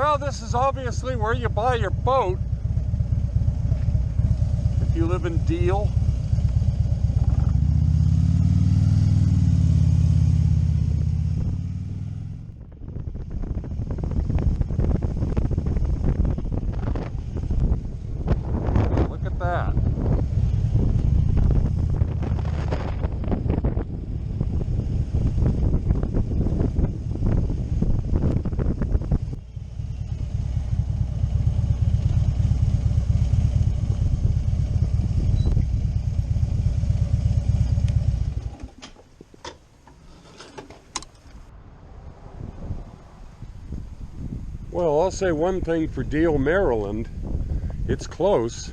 Well, this is obviously where you buy your boat. If you live in Deale. Look at that. Well, I'll say one thing for Deale, Maryland. It's close.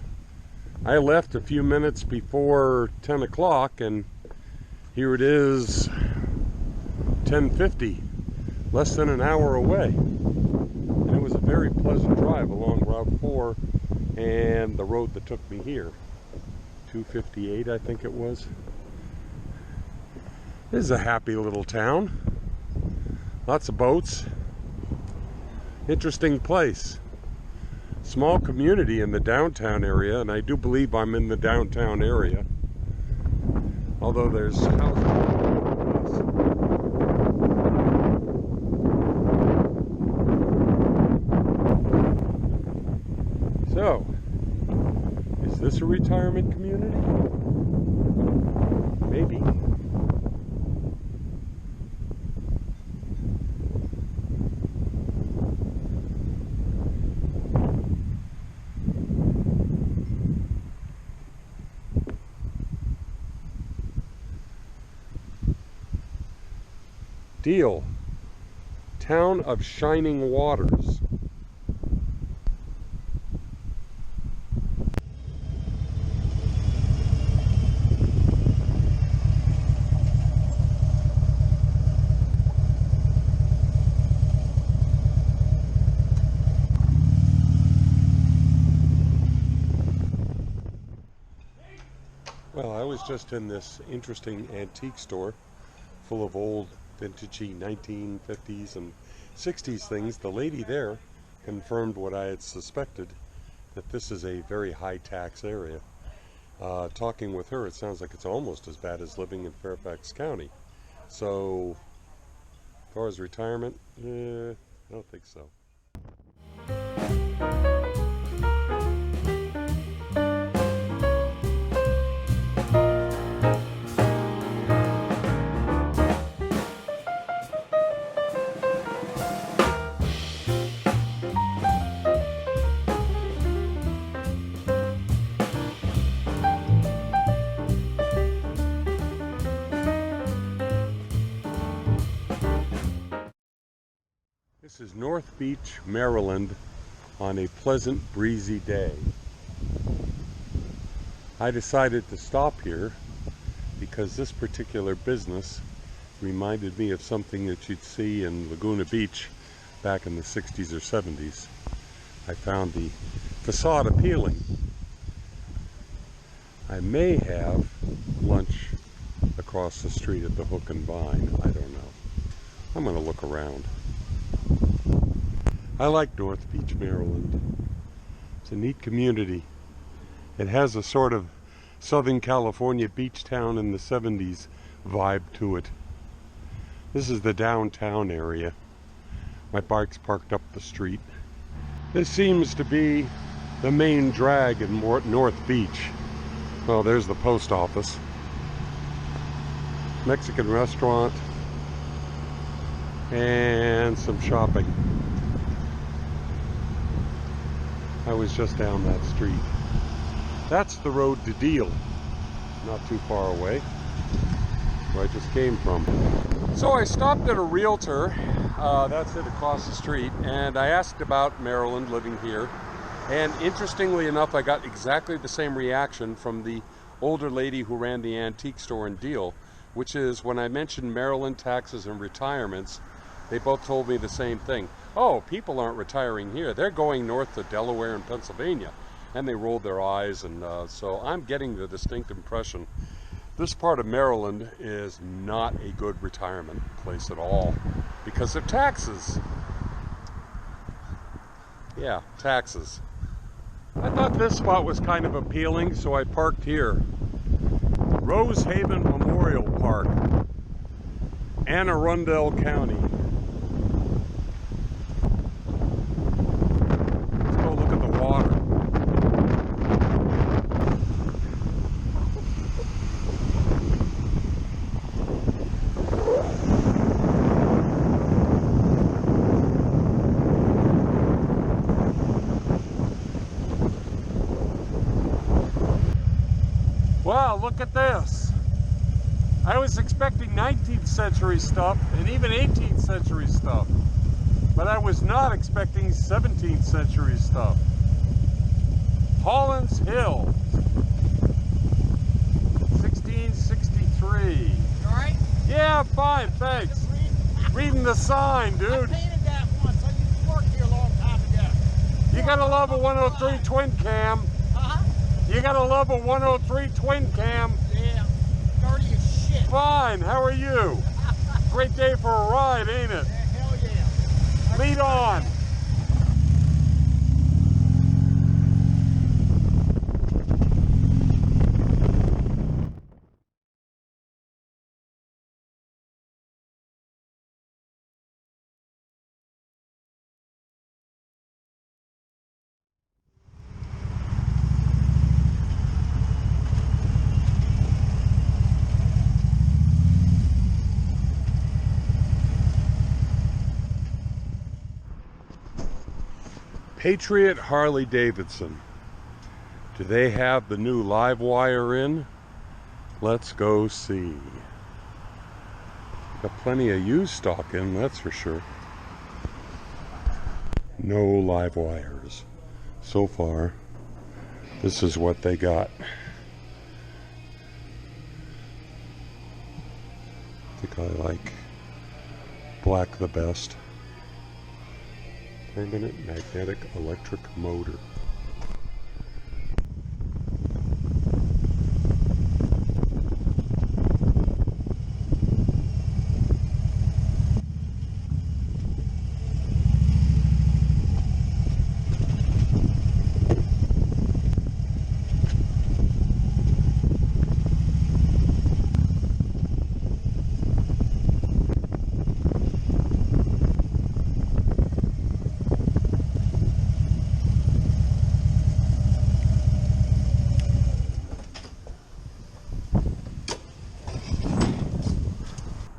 I left a few minutes before 10 o'clock and here it is 10:50, less than an hour away. And it was a very pleasant drive along Route 4 and the road that took me here. 258, I think it was. This is a happy little town. Lots of boats. Interesting place. Small community in the downtown area, and I do believe I'm in the downtown area. Although there's houses all over the place. So, is this a retirement community? Maybe. Deale, town of shining waters. Well, I was just in this interesting antique store full of old vintagey 1950s and 60s things. The lady there confirmed what I had suspected, that this is a very high tax area. Talking with her, it sounds like it's almost as bad as living in Fairfax County. So, as far as retirement, I don't think so. This is North Beach, Maryland, on a pleasant, breezy day. I decided to stop here because this particular business reminded me of something that you'd see in Laguna Beach back in the 60s or 70s. I found the facade appealing. I may have lunch across the street at the Hook and Vine. I don't know. I'm going to look around. I like North Beach, Maryland. It's a neat community. It has a sort of Southern California beach town in the 70s vibe to it. This is the downtown area. My bike's parked up the street. This seems to be the main drag in North Beach. Well, there's the post office. Mexican restaurant. And some shopping. I was just down that street. That's the road to Deale, not too far away, where I just came from. So I stopped at a realtor, that's it across the street, and I asked about Maryland, living here. And interestingly enough, I got exactly the same reaction from the older lady who ran the antique store in Deale, which is when I mentioned Maryland taxes and retirements, they both told me the same thing. Oh, people aren't retiring here. They're going north to Delaware and Pennsylvania. And they rolled their eyes, and so I'm getting the distinct impression this part of Maryland is not a good retirement place at all because of taxes. Yeah, taxes. I thought this spot was kind of appealing, so I parked here. Rosehaven Memorial Park, Arundel County. Let's go look at the water. Wow, look at this. I was expecting 19th century stuff and even 18th century stuff, but I was not expecting 17th century stuff. Holland's Hill, 1663. You alright? Yeah, I'm fine, thanks. Reading the sign, dude. I painted that once. I used to work here a long time ago. You gotta love a 103 twin cam. Uh-huh. You gotta love a 103 twin cam. Yeah. Dirty as shit. Fine, how are you? Great day for a ride, ain't it? Yeah, hell yeah. Lead on. Patriot Harley-Davidson. Do they have the new live wire in? Let's go see. Got plenty of used stock in, that's for sure. No live wires. So far, this is what they got. I think I like black the best. Permanent magnetic electric motor.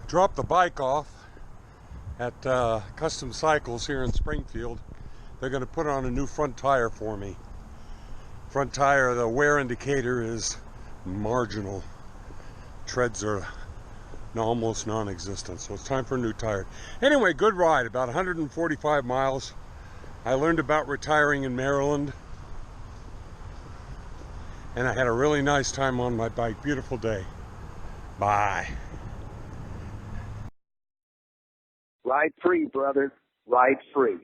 Dropped the bike off at Custom Cycles here in Springfield. They're going to put on a new front tire for me. Front tire, the wear indicator is marginal. Treads are almost non-existent, so it's time for a new tire. Anyway, good ride, about 145 miles. I learned about retiring in Maryland, and I had a really nice time on my bike. Beautiful day. Bye. Ride free, brother. Ride free.